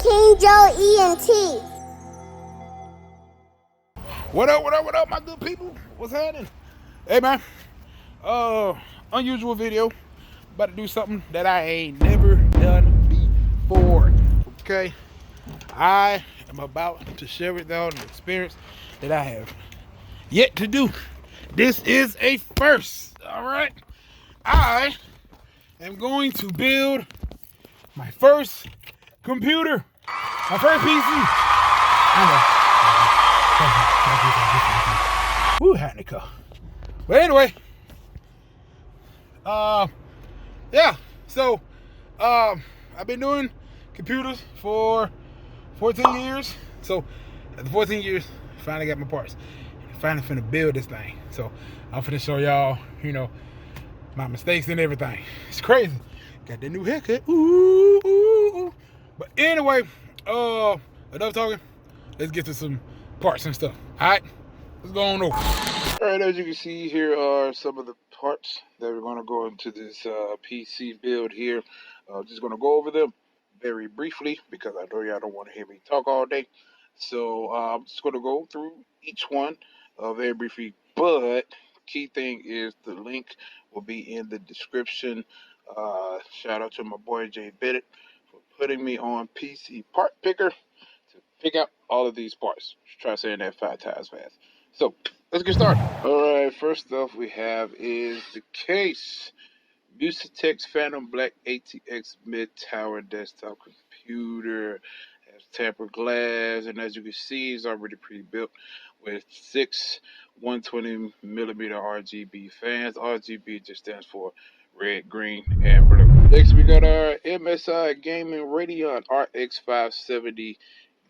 King Joe ENT. What up, my good people? What's happening? Hey, man. Unusual video. About to do something that I ain't never done before. Okay? I am about to share with y'all an experience that I have yet to do. This is a first. Alright? I am going to build my first computer. My first PC. I know. Woo, had to go. But anyway, yeah. So, I've been doing computers for 14 years. So, after 14 years, finally got my parts. Finally finna build this thing. So, I'm finna show y'all, my mistakes and everything. It's crazy. Got that new haircut. Ooh, ooh, ooh. But anyway, enough talking. Let's get to some parts and stuff. Alright, let's go on over. Alright, as you can see, here are some of the parts that we're going to go into this PC build here. Just going to go over them very briefly because I know y'all don't want to hear me talk all day. So I'm just going to go through each one very briefly. But key thing is the link will be in the description. Shout out to my boy Jay Bennett for putting me on PC Part Picker to pick out all of these parts. Just try saying that 5 times fast. So let's get started. All right, first stuff we have is the case. Musatex Phantom Black ATX Mid Tower Desktop Computer. Has tempered glass, and as you can see, it's already pre-built with 6 120 millimeter RGB fans. RGB just stands for red, green, and blue. Next, we got our MSI Gaming Radeon RX 570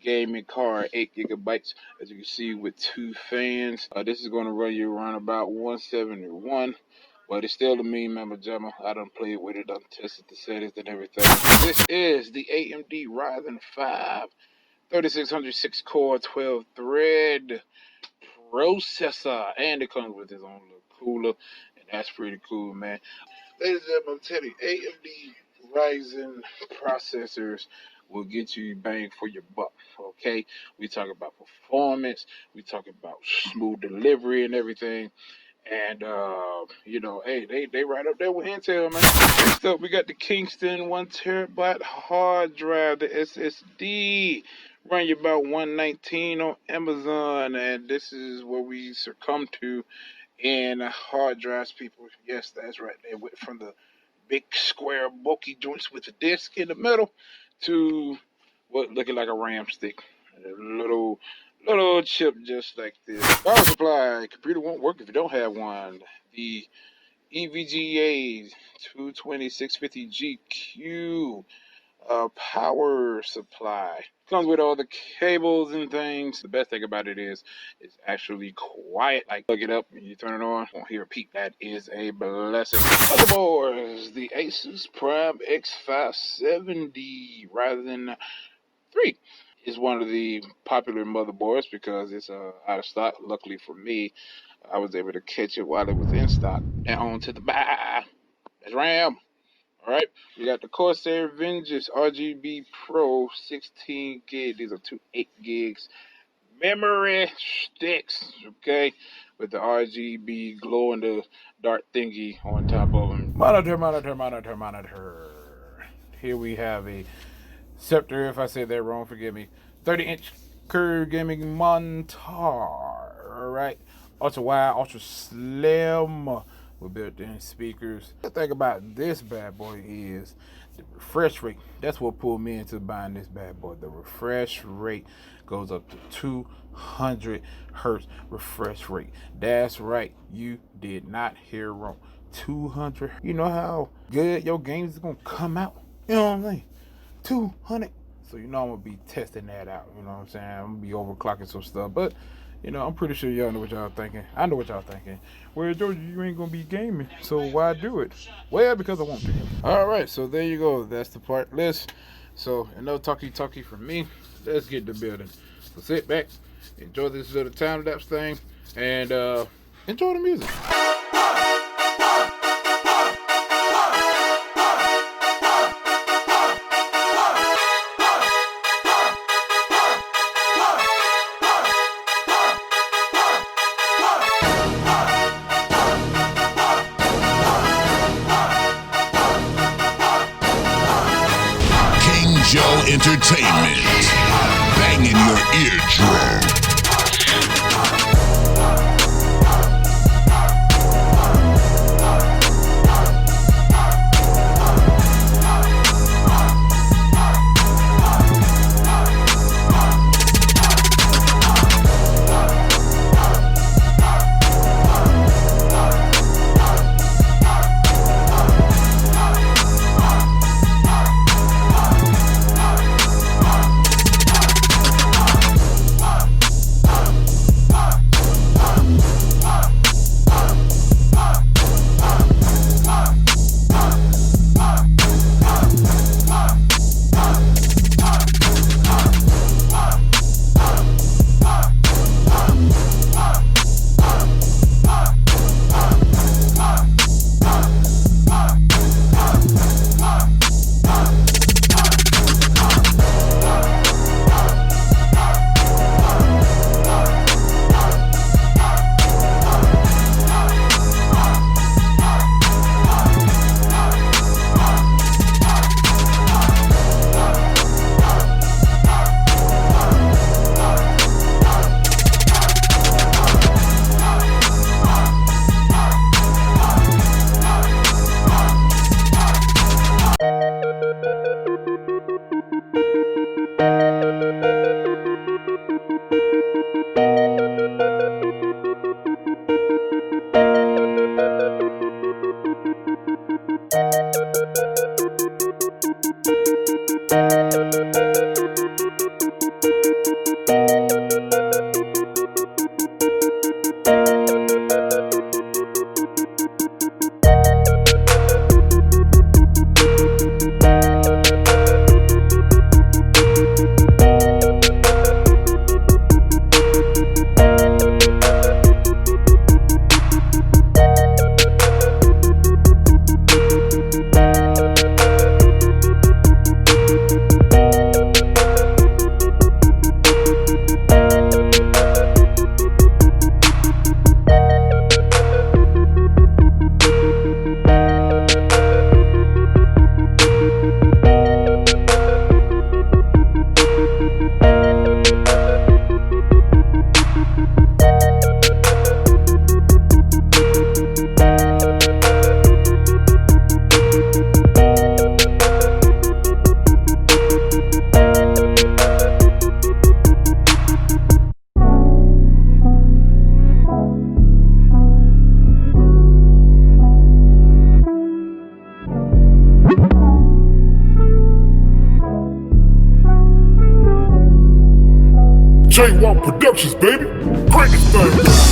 gaming card, 8 gigabytes, as you can see, with 2 fans. This is going to run you around about 171, but it's still a mean mamma jamma. I done played with it, done tested the settings and everything. This is the AMD Ryzen 5 3606 core 12 thread processor, and it comes with its own little cooler, and that's pretty cool, man. Ladies and gentlemen, I'm telling you, AMD Ryzen processors will get you bang for your buck, okay? We talk about performance, we talk about smooth delivery and everything. And, hey, they right up there with Intel, man. Next up, we got the Kingston 1 terabyte hard drive, the SSD. Run you about 119 on Amazon, and this is what we succumb to in hard drives, people. Yes, that's right. They went from the big square bulky joints with the disc in the middle to what looking like a RAM stick. A little chip just like this. Power supply. Computer won't work if you don't have one. The EVGA 22650GQ power supply. Comes with all the cables and things. The best thing about it is it's actually quiet. Like, plug it up and you turn it on, won't hear a peep. That is a blessing. Motherboards, the Asus Prime X570 Ryzen 3 is one of the popular motherboards because it's out of stock. Luckily for me, I was able to catch it while it was in stock. And on to the buy. That's RAM. Alright, we got the Corsair Vengeance RGB Pro 16 gig. These are 2 8 gigs memory sticks, okay, with the RGB glow in the dark thingy on top of them. Monitor. Here we have a Scepter, if I said that wrong, forgive me. 30-inch curved gaming monitor. Alright, ultra wide, ultra slim with built-in speakers. The thing about this bad boy is the refresh rate. That's what pulled me into buying this bad boy. The refresh rate goes up to 200 hertz refresh rate. That's right, you did not hear wrong. 200. You know how good your games is gonna come out? You know what I'm saying? 200. So I'm gonna be testing that out. You know what I'm saying? I'm gonna be overclocking some stuff, but I'm pretty sure y'all know what y'all thinking. I know what y'all thinking. Well, George, you ain't gonna be gaming, so why do it? Well, because I want to. All right, so there you go. That's the part list. So enough talky from me. Let's get to building. So sit back, enjoy this little time lapse thing, and enjoy the music. Joe Entertainment. Banging your eardrum. J-Walk Productions, baby. Crank this thing.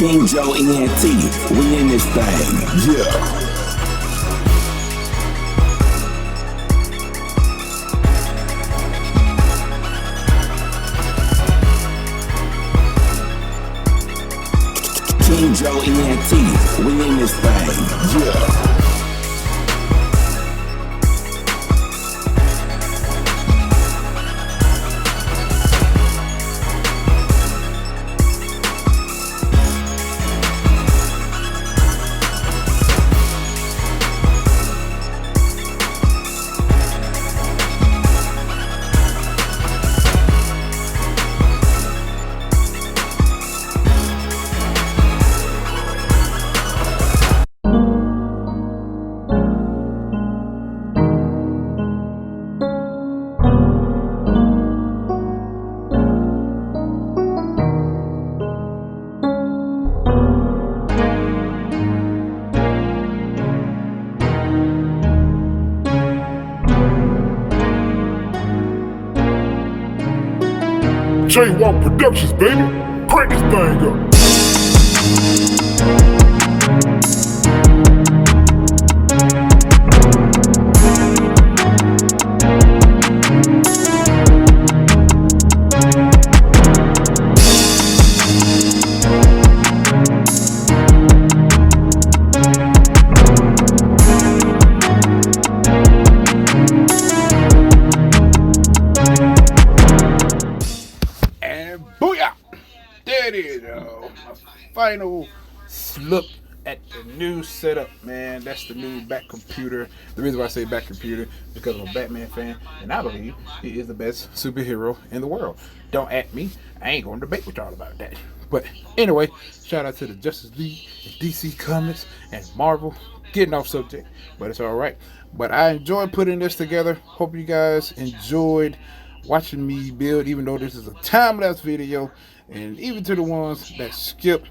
King Joe ENT, we in this thing. Yeah. King Joe ENT, we in this thing. Yeah. J-Walk Productions, baby. Crank this thing up. Booyah! There it is, y'all. My final look at the new setup, man. That's the new Bat computer. The reason why I say Bat computer is because I'm a Batman fan, and I believe he is the best superhero in the world. Don't at me. I ain't gonna debate with y'all about that. But anyway, shout out to the Justice League, DC Comics, and Marvel. Getting off subject, but it's all right. But I enjoyed putting this together. Hope you guys enjoyed watching me build, even though this is a time-lapse video, and even to the ones that skip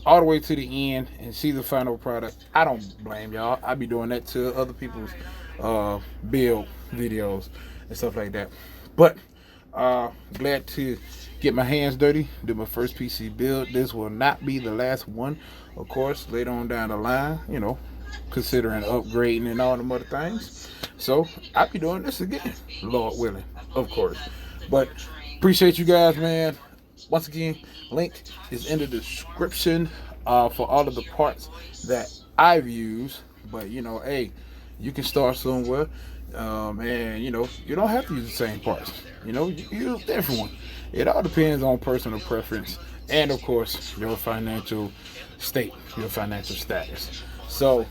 all the way to the end and see the final product, I don't blame y'all. I be doing that to other people's build videos and stuff like that. But glad to get my hands dirty, do my first PC build. This will not be the last one, of course, later on down the line, you know, considering upgrading and all them other things. So I'll be doing this again, Lord willing, of course. But appreciate you guys, man. Once again, link is in the description for all of the parts that I've used. But you know, hey, you can start somewhere, and you know, you don't have to use the same parts. You know, you use different ones. It all depends on personal preference and, of course, your financial state, your financial status. So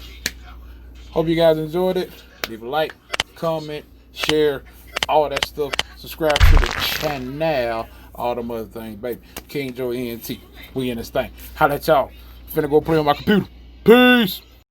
hope you guys enjoyed it. Leave a like, comment, share, all that stuff. Subscribe to the channel, all them other things, baby. King Joe ENT, we in this thing. Holla at y'all. Finna go play on my computer. Peace.